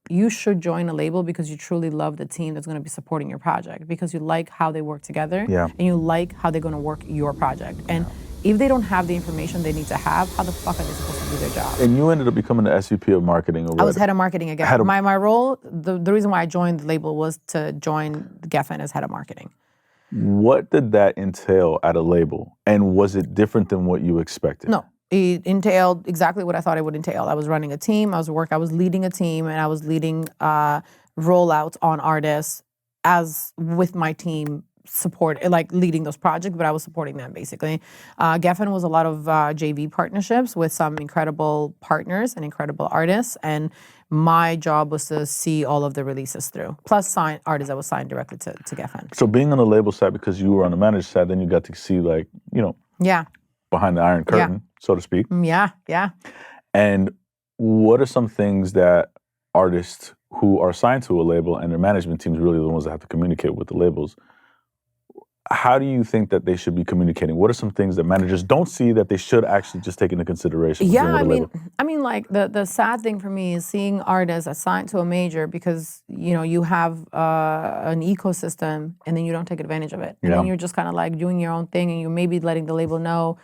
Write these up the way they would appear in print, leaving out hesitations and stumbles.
you should join a label because you truly love the team that's going to be supporting your project, because you like how they work together and you like how they're going to work your project. And if they don't have the information they need to have, how the fuck are they supposed to do their job? And you ended up becoming the SVP of marketing. Or what? I was head of marketing again. My role, the reason why I joined the label was to join Geffen as head of marketing. What did that entail at a label? And was it different than what you expected? No. It entailed exactly what I thought it would entail. I was running a team, I was leading a team, and I was leading rollouts on artists as with my team support, like leading those projects, but I was supporting them basically. Geffen was a lot of JV partnerships with some incredible partners and incredible artists, and my job was to see all of the releases through, plus sign artists that was signed directly to Geffen. So being on the label side, because you were on the manager side, then you got to see like, you know, behind the Iron Curtain, so to speak. Yeah. And what are some things that artists who are signed to a label and their management teams really the ones that have to communicate with the labels, how do you think that they should be communicating? What are some things that managers don't see that they should actually just take into consideration? I mean, like the sad thing for me is seeing artists assigned to a major because, you know, you have an ecosystem and then you don't take advantage of it. And then you're just kind of like doing your own thing and you're maybe letting the label know,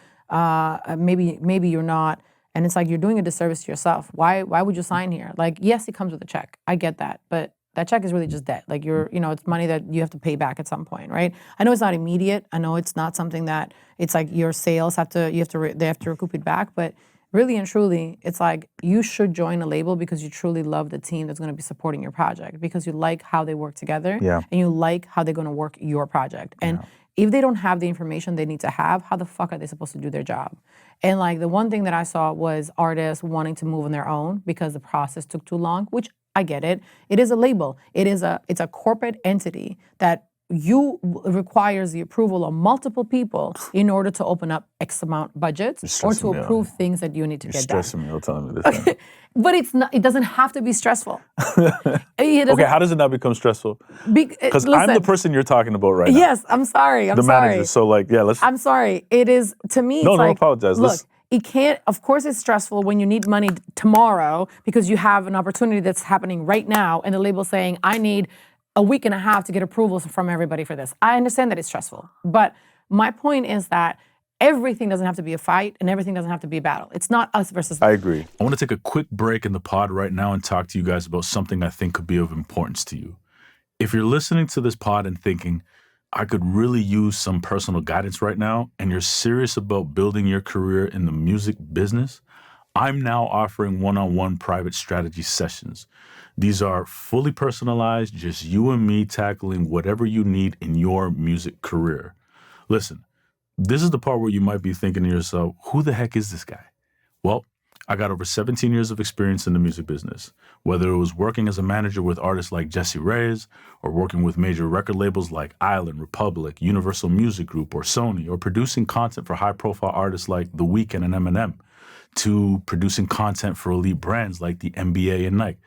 maybe you're not. And it's like you're doing a disservice to yourself. Why would you sign here? Like, yes, it comes with a check. I get that. But that check is really just debt. Like it's money that you have to pay back at some point, right? I know it's not immediate. I know it's not something that it's like your sales they have to recoup it back. But really and truly, it's like you should join a label because you truly love the team that's going to be supporting your project, because you like how they work together and you like how they're going to work your project. And if they don't have the information they need to have, how the fuck are they supposed to do their job? And like the one thing that I saw was artists wanting to move on their own because the process took too long, which I get it. It is a label. It's a corporate entity that requires the approval of multiple people in order to open up X amount budgets or to approve things that you need to get done. You're stressing me. You're telling me this. But it's not. It doesn't have to be stressful. Okay, how does it not become stressful? Because I'm the person you're talking about right now. Yes, I'm sorry. I'm sorry. Manager. So like, let's. I'm sorry. It is to me. No, apologize. Look. It can't, of course it's stressful when you need money tomorrow because you have an opportunity that's happening right now and the label's saying, I need a week and a half to get approvals from everybody for this. I understand that it's stressful, but my point is that everything doesn't have to be a fight and everything doesn't have to be a battle. It's not us versus them. I agree. I want to take a quick break in the pod right now and talk to you guys about something I think could be of importance to you. If you're listening to this pod and thinking, I could really use some personal guidance right now, and you're serious about building your career in the music business, I'm now offering one-on-one private strategy sessions. These are fully personalized, just you and me tackling whatever you need in your music career. Listen, this is the part where you might be thinking to yourself, who the heck is this guy? Well, I got over 17 years of experience in the music business, whether it was working as a manager with artists like Jessie Reyes, or working with major record labels like Island, Republic, Universal Music Group, or Sony, or producing content for high-profile artists like The Weeknd and Eminem, to producing content for elite brands like the NBA and Nike.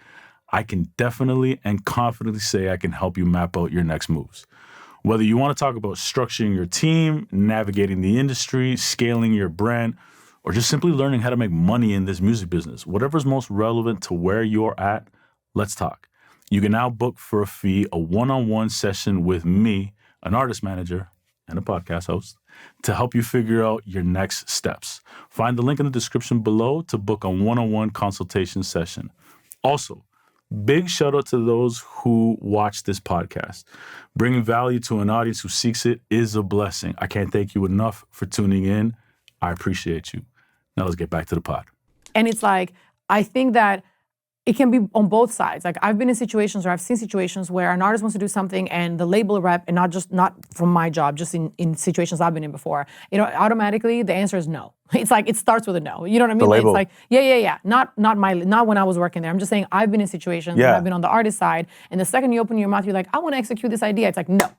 I can definitely and confidently say I can help you map out your next moves. Whether you want to talk about structuring your team, navigating the industry, scaling your brand, or just simply learning how to make money in this music business, whatever's most relevant to where you're at, let's talk. You can now book for a fee a one-on-one session with me, an artist manager and a podcast host, to help you figure out your next steps. Find the link in the description below to book a one-on-one consultation session. Also, big shout out to those who watch this podcast. Bringing value to an audience who seeks it is a blessing. I can't thank you enough for tuning in. I appreciate you. Now let's get back to the pod. And it's like, I think that it can be on both sides. Like I've been in situations, or I've seen situations where an artist wants to do something and the label rep, and not from my job, just in situations I've been in before, automatically the answer is no. It's like, it starts with a no. You know what I mean? The label. It's like, yeah. Not when I was working there. I'm just saying I've been in situations where I've been on the artist side, and the second you open your mouth, you're like, I want to execute this idea. It's like, no.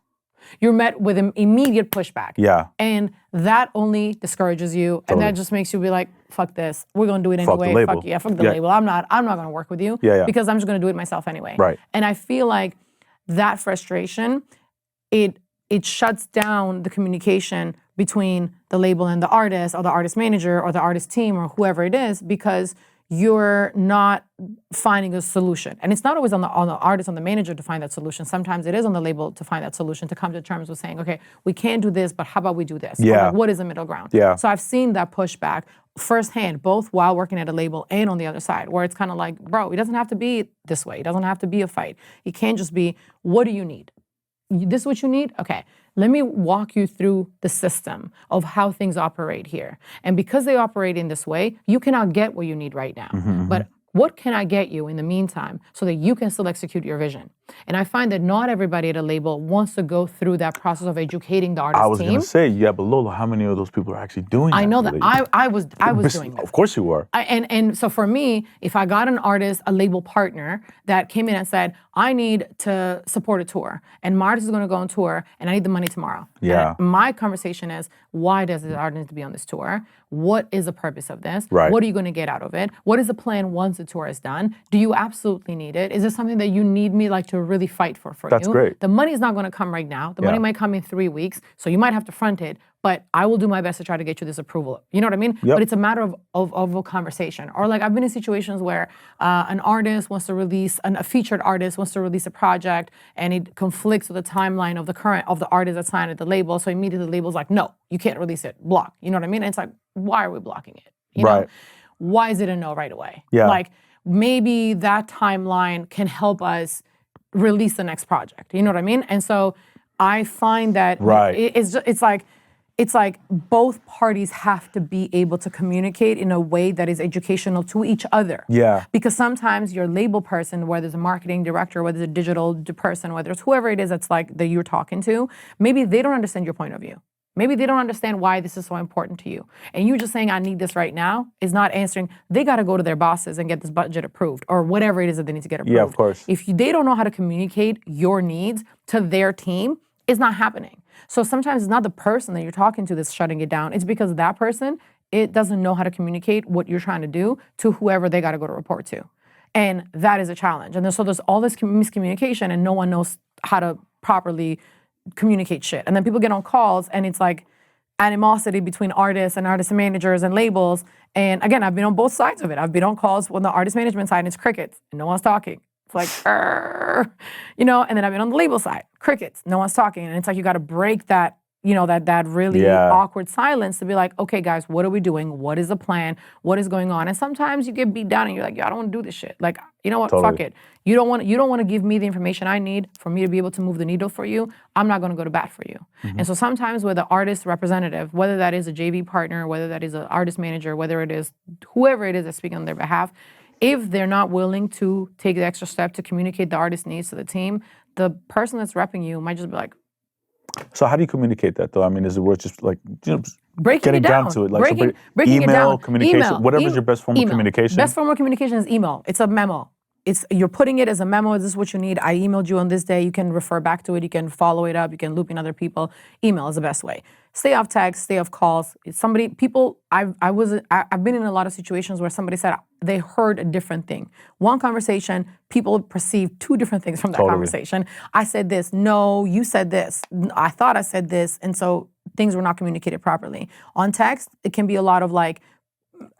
You're met with an immediate pushback. Yeah. And that only discourages you. Totally. And that just makes you be like, fuck this. We're going to do it anyway. Fuck the label. Fuck the label. I'm not going to work with you because I'm just going to do it myself anyway. Right. And I feel like that frustration, it shuts down the communication between the label and the artist, or the artist manager, or the artist team, or whoever it is, because you're not finding a solution. And it's not always on the artist, on the manager to find that solution. Sometimes it is on the label to find that solution, to come to terms with saying, okay, we can't do this, but how about we do this? Or like, what is the middle ground? So I've seen that pushback firsthand, both while working at a label and on the other side, where it's kind of like, bro, it doesn't have to be this way. It doesn't have to be a fight. It can't just be, what do you need? This is what you need? Okay, let me walk you through the system of how things operate here. And because they operate in this way, you cannot get what you need right now. But what can I get you in the meantime so that you can still execute your vision? And I find that not everybody at a label wants to go through that process of educating the artist team. I was going to say, yeah, but Lola, how many of those people are actually doing that? I know that. I was doing that. Of course you were. And so for me, if I got an artist, a label partner that came in and said, I need to support a tour, and my artist is going to go on tour, and I need the money tomorrow. Yeah. And my conversation is, why does the artist need to be on this tour? What is the purpose of this? Right. What are you going to get out of it? What is the plan once the tour is done? Do you absolutely need it? Is this something that you need me like to really fight for That's you? great. The money is not going to come right now. The money might come in 3 weeks, so you might have to front it, but I will do my best to try to get you this approval. You know what I mean? Yep. But it's a matter of a conversation. Or like I've been in situations where an artist wants to release, a featured artist wants to release a project, and it conflicts with the timeline of the artist that signed at the label. So immediately the label's like, no, you can't release it. Block. You know what I mean? And it's like, why are we blocking it? You know? Why is it a no right away? Yeah. Like maybe that timeline can help us release the next project. You know what I mean? And so I find that it's like both parties have to be able to communicate in a way that is educational to each other. Yeah. Because sometimes your label person, whether it's a marketing director, whether it's a digital person, whether it's whoever it is that's like that you're talking to, maybe they don't understand your point of view. Maybe they don't understand why this is so important to you. And you just saying, I need this right now, is not answering. They got to go to their bosses and get this budget approved, or whatever it is that they need to get approved. Yeah, of course. If they don't know how to communicate your needs to their team, it's not happening. So sometimes it's not the person that you're talking to that's shutting it down. It's because that person, it doesn't know how to communicate what you're trying to do to whoever they got to go to report to. And that is a challenge. And so there's all this miscommunication, and no one knows how to properly communicate shit. And then people get on calls, and it's like animosity between artists and artist managers and labels. And again, I've been on both sides of it. I've been on calls on the artist management side, and it's crickets, and no one's talking. It's like, you know, and then I've been on the label side, crickets, no one's talking. And it's like, you got to break that, you know, that really awkward silence to be like, okay, guys, what are we doing? What is the plan? What is going on? And sometimes you get beat down and you're like, I don't want to do this shit. Like, you know what? Fuck it. You don't want to give me the information I need for me to be able to move the needle for you. I'm not going to go to bat for you. And so sometimes with the artist representative, whether that is a JV partner, whether that is an artist manager, whether it is whoever it is that's speaking on their behalf, if they're not willing to take the extra step to communicate the artist needs to the team, the person that's repping you might just be like. So how do you communicate that though? I mean, is it worth just like, you know, getting down to it? Like breaking email, it down. communication, whatever's your best form of communication? Best form of communication is email. It's a memo. You're putting it as a memo. This is what you need. I emailed you on this day. You can refer back to it. You can follow it up. You can loop in other people. Email is the best way. Stay off text. Stay off calls. I've been in a lot of situations where somebody said they heard a different thing. One conversation, people perceived two different things from that conversation. I said this. No, you said this. I thought I said this, and so things were not communicated properly. On text, it can be a lot of like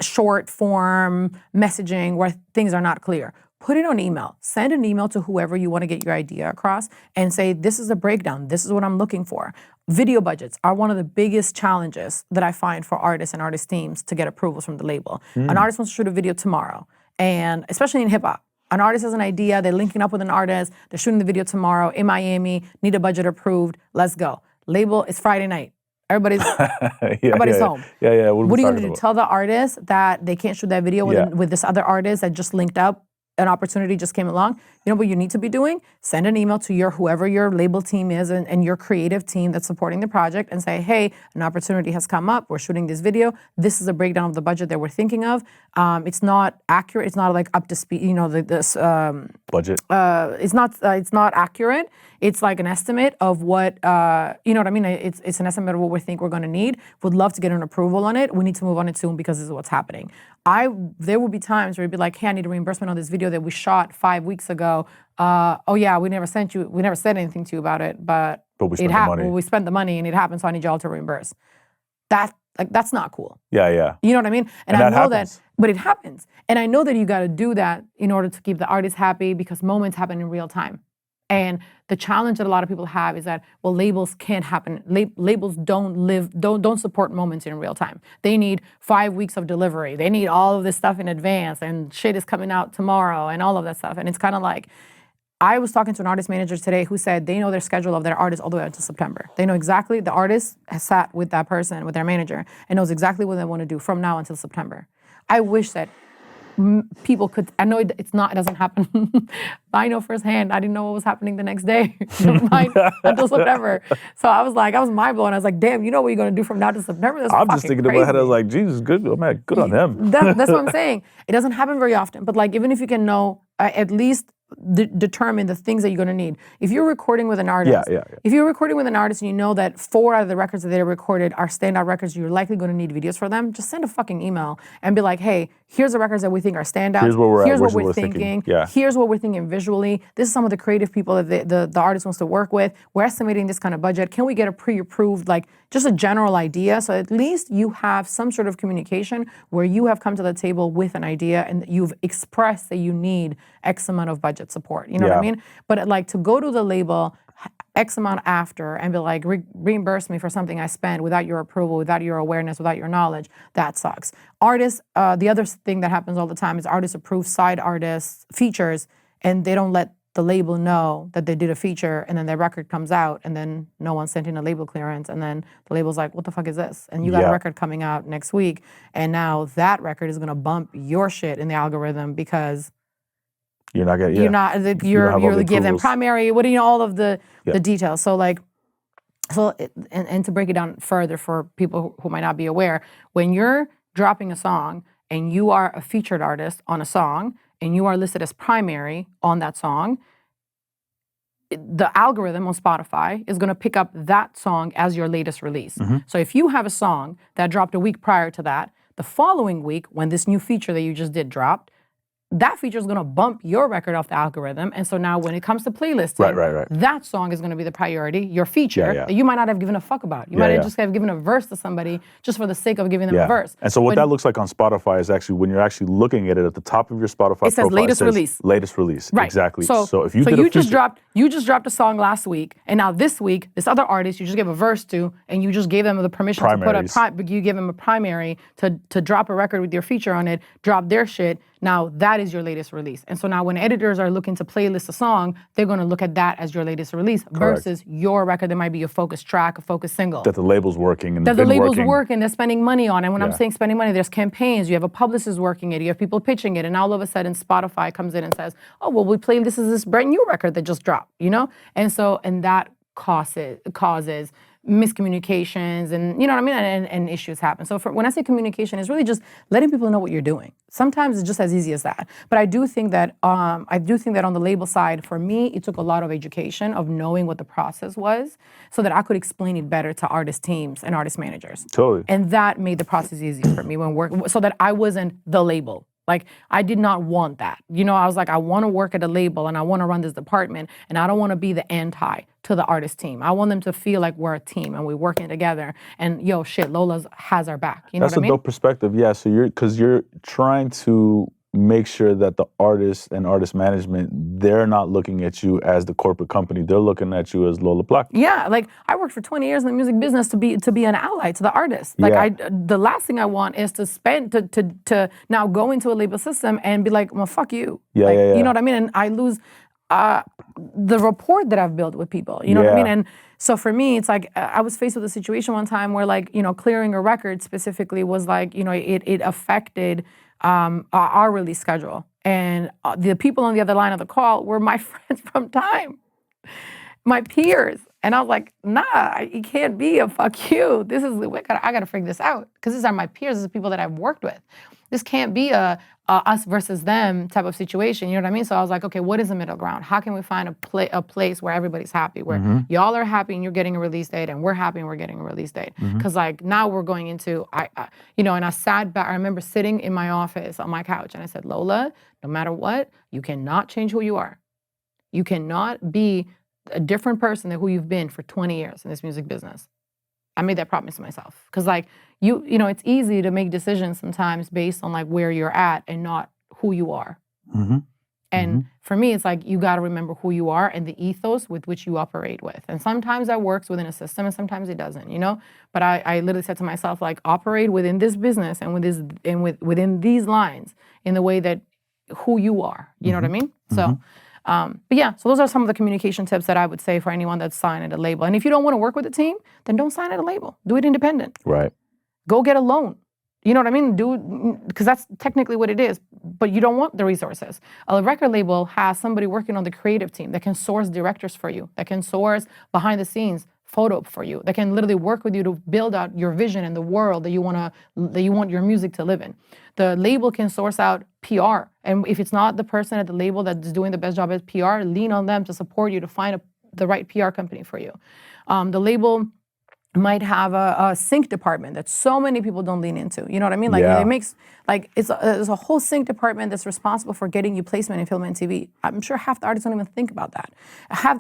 short form messaging where things are not clear. Put it on email. Send an email to whoever you want to get your idea across and say, this is a breakdown. This is what I'm looking for. Video budgets are one of the biggest challenges that I find for artists and artist teams to get approvals from the label. An artist wants to shoot a video tomorrow, and especially in hip hop, an artist has an idea, they're linking up with an artist, they're shooting the video tomorrow in Miami, need a budget approved, let's go. Label, it's Friday night. Everybody's home. Yeah. What are you going to do? Tell the artist that they can't shoot that video with this other artist that just linked up? An opportunity just came along. You know what you need to be doing? Send an email to whoever your label team is and your creative team that's supporting the project and say, hey, an opportunity has come up. We're shooting this video. This is a breakdown of the budget that we're thinking of. It's not accurate. It's not like up to speed. You know, this budget. It's not accurate. It's like an estimate of what, you know what I mean? It's an estimate of what we think we're going to need. Would love to get an approval on it. We need to move on it soon because this is what's happening. There will be times where it'd be like, hey, I need a reimbursement on this video that we shot 5 weeks ago. Oh yeah, we never said anything to you about it, but we spent the money. We spent the money and it happened, so I need y'all to reimburse. That Like, that's not cool. Yeah. You know what I mean? And I that know happens. but it happens. And I know that you got to do that in order to keep the artist happy because moments happen in real time. And the challenge that a lot of people have is that, well, labels can't happen. Labels don't support moments in real time. They need 5 weeks of delivery. They need all of this stuff in advance, and shit is coming out tomorrow and all of that stuff. And it's kind of like, I was talking to an artist manager today who said they know their schedule of their artist all the way until September. They know exactly, the artist has sat with that person, with their manager, and knows exactly what they want to do from now until September. I wish that people could, I know it doesn't happen. I know firsthand, I didn't know what was happening the next day. Never mind, until September. So I was mind blown. I was like, damn, you know what you're going to do from now to September? That's I'm just thinking crazy. in my head, I was like, Jesus, good, oh man, good on them. That's what I'm saying. It doesn't happen very often, but like, even if you can know, at least determine the things that you're going to need. If you're recording with an artist, if you're recording with an artist and you know that 4 out of the records that they recorded are standout records, you're likely going to need videos for them, just send a fucking email and be like, hey, here's the records that we think are standouts. Here's what we're thinking. Yeah. Here's what we're thinking visually. This is some of the creative people that the artist wants to work with. We're estimating this kind of budget. Can we get a pre-approved, like just a general idea? So at least you have some sort of communication where you have come to the table with an idea and you've expressed that you need X amount of budget support. You know what I mean? But like, to go to the label X amount after and be like, reimburse me for something I spent without your approval, without your awareness, without your knowledge, that sucks. Artists, the other thing that happens all the time is artists approve side artists features and they don't let the label know that they did a feature, and then their record comes out and then no one sent in a label clearance, and then the label's like, what the fuck is this? And you got a record coming out next week, and now that record is gonna bump your shit in the algorithm because you're give them primary, all of the details. So like, and to break it down further for people who might not be aware, when you're dropping a song and you are a featured artist on a song and you are listed as primary on that song, the algorithm on Spotify is going to pick up that song as your latest release. So if you have a song that dropped a week prior to that, the following week when this new feature that you just did dropped, that feature is going to bump your record off the algorithm. And so now when it comes to playlisting, that song is going to be the priority, your feature, that you might not have given a fuck about. You might have just have given a verse to somebody just for the sake of giving them a verse. And so what that looks like on Spotify is actually when you're actually looking at it at the top of your Spotify profile, latest release. Latest release. Right. Exactly. So if you just dropped a song last week, and now this week, this other artist you just gave a verse to, and you just gave them the permission to put you give them a primary to drop a record with your feature on it, drop their shit. Now that is your latest release. And so now when editors are looking to playlist a song, they're going to look at that as your latest release versus your record that might be a focus track, a focus single. That the label's working. That the label's working, they're spending money on. And when I'm saying spending money, there's campaigns, you have a publicist working it, you have people pitching it, and all of a sudden Spotify comes in and says, oh, well, this is this brand new record that just dropped, And so, and that causes miscommunications and you know what I mean, and issues happen. So when I say communication, it's really just letting people know what you're doing. Sometimes it's just as easy as that. But I do think that on the label side, for me, it took a lot of education of knowing what the process was, so that I could explain it better to artist teams and artist managers. Totally. And that made the process easier for me so that I wasn't the label. Like, I did not want that. I was like, I want to work at a label and I want to run this department, and I don't want to be the anti to the artist team. I want them to feel like we're a team and we're working together, and Lola has our back. You know what I mean? That's a dope perspective. Yeah, so you're trying to make sure that the artist and artist management, they're not looking at you as the corporate company. They're looking at you as Lola Plaku. Yeah, like I worked for 20 years in the music business to be an ally to the artist. Like the last thing I want is to now go into a label system and be like, well, fuck you. You know what I mean? And I lose the rapport that I've built with people. You know what I mean? And so for me, it's like I was faced with a situation one time where clearing a record specifically was like, it affected our release schedule. And the people on the other line of the call were my friends from time, my peers. And I was like, nah, it can't be a fuck you. I gotta figure this out, because these are my peers. These are people that I've worked with. This can't be a us versus them type of situation. You know what I mean? So I was like, okay, what is the middle ground? How can we find a place where everybody's happy, where y'all are happy and you're getting a release date, and we're happy and we're getting a release date? Because now we're going into, and I sat back. I remember sitting in my office on my couch, and I said, Lola, no matter what, you cannot change who you are. You cannot be a different person than who you've been for 20 years in this music business. I made that promise to myself. Because like, you know, it's easy to make decisions sometimes based on like where you're at and not who you are. Mm-hmm. And for me, it's like you got to remember who you are and the ethos with which you operate with. And sometimes that works within a system and sometimes it doesn't, you know? But I literally said to myself, like, operate within this business and within these lines in the way that who you are. You know what I mean? So, but yeah, so those are some of the communication tips that I would say for anyone that's signed at a label. And if you don't want to work with a team, then don't sign at a label. Do it independent. Right. Go get a loan. You know what I mean? Because that's technically what it is, but you don't want the resources. A record label has somebody working on the creative team that can source directors for you, that can source behind the scenes photo for you, that can literally work with you to build out your vision and the world that you want your music to live in. The label can source out PR, and if it's not the person at the label that's doing the best job at PR, lean on them to support you to find the right PR company for you. The label might have a sync department that so many people don't lean into. You know what I mean? Like it makes like there's a whole sync department that's responsible for getting you placement in film and TV. I'm sure half the artists don't even think about that.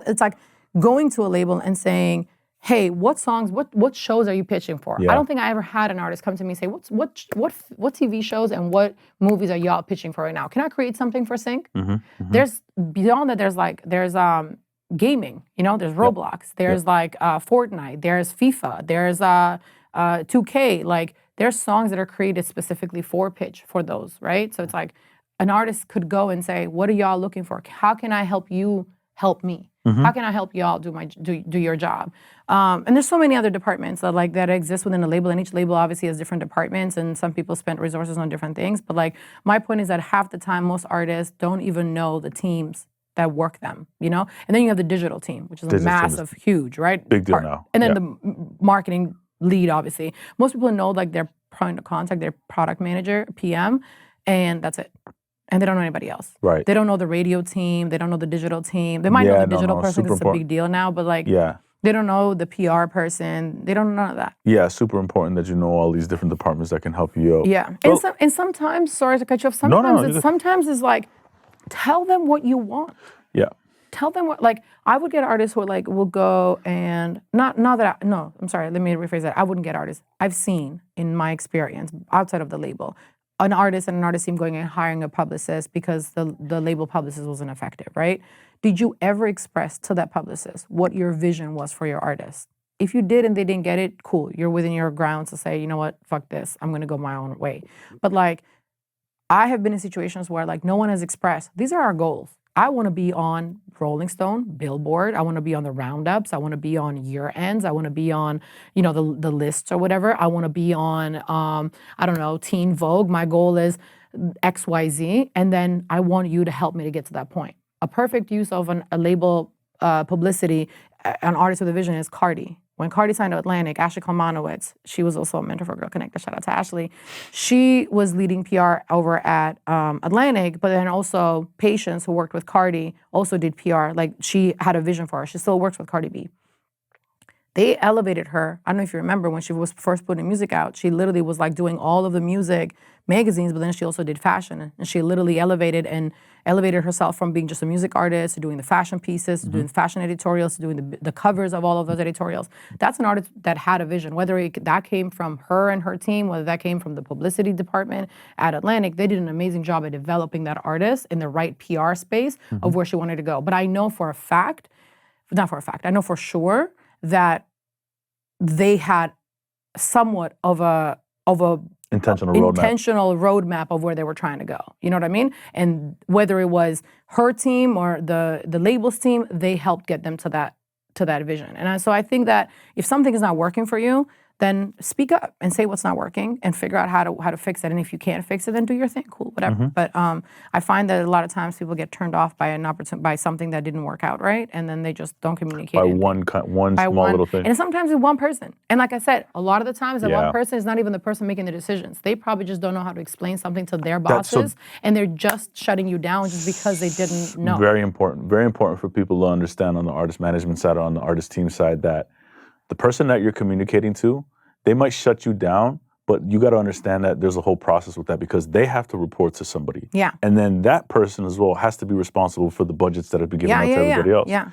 It's like going to a label and saying, "Hey, what songs, what shows are you pitching for?" I don't think I ever had an artist come to me and say, "What TV shows and what movies are y'all pitching for right now? Can I create something for sync?" There's beyond that. There's gaming, you know, there's Roblox, there's like Fortnite, there's FIFA, there's 2K, like there's songs that are created specifically for pitch for those, right? So it's like an artist could go and say, what are y'all looking for? How can I help you help me? How can I help y'all do your job? And there's so many other departments that exist within a label, and each label obviously has different departments, and some people spend resources on different things. But like my point is that half the time, most artists don't even know the teams that work them, you know? And then you have the digital team, which is a massive, huge, right? Big deal now. And then the marketing lead, obviously. Most people know like their point of contact, their product manager, PM, and that's it. And they don't know anybody else. Right. They don't know the radio team. They don't know the digital team. They might know the digital person because it's a big deal now, but like they don't know the PR person. They don't know none of that. Yeah, super important that you know all these different departments that can help you out. Yeah. Well, and sometimes, sorry to cut you off, sometimes it's like, tell them what you want. Yeah. Tell them what, like, I would get artists who like will go and I'm sorry, let me rephrase that. I wouldn't get artists. I've seen in my experience outside of the label, an artist and an artist team going and hiring a publicist because the label publicist wasn't effective, right? Did you ever express to that publicist what your vision was for your artist? If you did and they didn't get it, cool. You're within your grounds to say, you know what, fuck this. I'm going to go my own way. But like, I have been in situations where like no one has expressed, these are our goals. I want to be on Rolling Stone, Billboard. I want to be on the roundups. I want to be on year ends. I want to be on, you know, the lists or whatever. I want to be on, I don't know, Teen Vogue. My goal is XYZ. And then I want you to help me to get to that point. A perfect use of a label publicity, an artist with a vision is Cardi. When Cardi signed to Atlantic, Ashley Kalmanowitz, she was also a mentor for Girl Connector. Shout out to Ashley. She was leading PR over at Atlantic, but then also Patience, who worked with Cardi, also did PR. Like she had a vision for her. She still works with Cardi B. They elevated her. I don't know if you remember when she was first putting music out, she literally was like doing all of the music magazines, but then she also did fashion. And she literally elevated herself from being just a music artist to doing the fashion pieces, to doing fashion editorials, to doing the covers of all of those editorials. That's an artist that had a vision, whether that came from her and her team, whether that came from the publicity department at Atlantic. They did an amazing job at developing that artist in the right PR space of where she wanted to go. But I know for a fact, I know for sure that they had somewhat of a intentional roadmap of where they were trying to go. You know what I mean? And whether it was her team or the label's team, they helped get them to that vision. And so I think that if something is not working for you, then speak up and say what's not working and figure out how to fix it. And if you can't fix it, then do your thing. Cool, whatever. But I find that a lot of times people get turned off by by something that didn't work out right, and then they just don't communicate. By one small little thing. And sometimes it's one person. And like I said, a lot of the times that one person is not even the person making the decisions. They probably just don't know how to explain something to their bosses, and they're just shutting you down just because they didn't know. Very important for people to understand on the artist management side or on the artist team side that the person that you're communicating to, they might shut you down, but you got to understand that there's a whole process with that because they have to report to somebody. Yeah. And then that person as well has to be responsible for the budgets that have been given out to everybody else. Yeah.